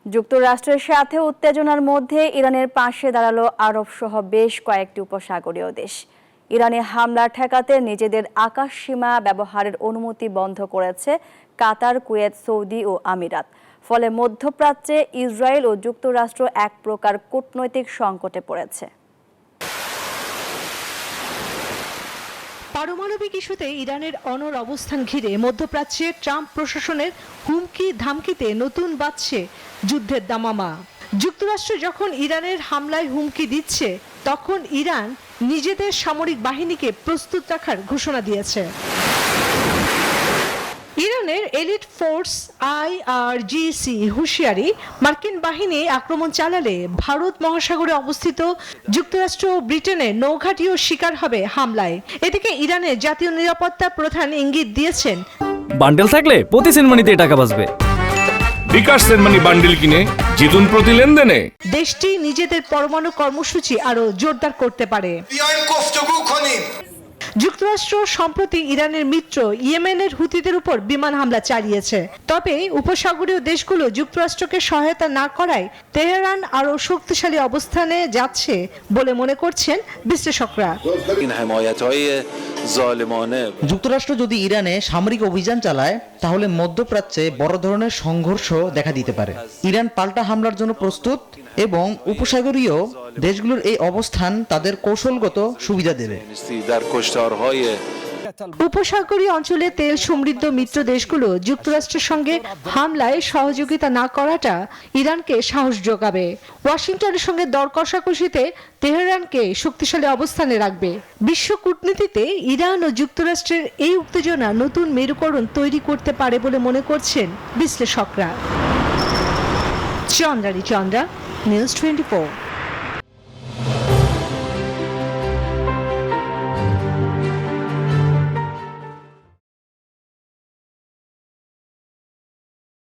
যুক্তরাষ্ট্রের সাথে উত্তেজনার মধ্যে ইরানের পাশে দাঁড়ালো আরব সহ বেশ কয়েকটি উপসাগরীয় দেশ। ইরানে হামলা ঠেকাতে নিজেদের আকাশ সীমা ব্যবহারের অনুমতি বন্ধ করেছে কাতার, কুয়েত, সৌদি ও আমিরাত। ফলে মধ্যপ্রাচ্যে ইসরায়েল ও যুক্তরাষ্ট্র এক প্রকার কূটনৈতিক সংকটে পড়েছে। পারমাণবিক ইস্যুতে ইরানের অনড় অবস্থান ঘিরে মধ্যপ্রাচ্যে ট্রাম্প প্রশাসনের হুমকি ধামকিতে নতুন বাজছে যুদ্ধের দামামা। যুক্তরাষ্ট্র যখন ইরানের হামলায় হুমকি দিচ্ছে, তখন ইরান নিজেদের সামরিক বাহিনীকে প্রস্তুত রাখার ঘোষণা দিয়েছে। ইরানের এলিট ফোর্স IRGC হুঁশিয়ারি, মার্কিন বাহিনী আক্রমণ চালালে ভারত মহাসাগরে অবস্থিত যুক্তরাষ্ট্র ও ব্রিটেনের নৌঘাঁটিও শিকার হবে হামলায়। এদিকে ইরানের জাতীয় নিরাপত্তা প্রধান ইঙ্গিত দিয়েছেন, বান্ডেল থাকলে প্রতি সেনমানিতে টাকা বাঁচবে। বিকাশ সেনমানি বান্ডেল কিনে জিতুন প্রতি লেনদেনে। দেশটি নিজেদের পরমাণু কর্মসূচি আরো জোরদার করতে পারে। যুক্তরাষ্ট্র সম্প্রতি ইরানের মিত্র ইয়েমেনের হুতিদের উপর বিমান হামলা চালিয়েছে। তবে উপসাগরীয় দেশগুলো যুক্তরাষ্ট্রকে সহায়তা না করায় তেহরান আরো শক্তিশালী অবস্থানে যাচ্ছে বলে মনে করছেন বিশ্লেষকরা। যুক্তরাষ্ট্র যদি ইরানে সামরিক অভিযান চালায়, তাহলে মধ্যপ্রাচ্যে বড় ধরনের সংঘর্ষ দেখা দিতে পারে। ইরান পাল্টা হামলার জন্য প্রস্তুত এবং উপসাগরীয় দেশগুলোর এই অবস্থান তাদের কৌশলগত সুবিধা দেবে। উপসাগরীয় অঞ্চলে তেল সমৃদ্ধ মিত্র দেশগুলো যুক্তরাষ্ট্রের সঙ্গে হামলায় সহযোগিতা না করাটা ইরানকে সাহস যোগাবে। ওয়াশিংটনের সঙ্গে দর কষাকষিতে তেহরানকে শক্তিশালী অবস্থানে রাখবে। বিশ্ব কূটনীতিতে ইরান ও যুক্তরাষ্ট্রের এই উত্তেজনা নতুন মেরুকরণ তৈরি করতে পারে বলে মনে করছেন বিশ্লেষকরা। চন্দ্রা, নিউজ 24।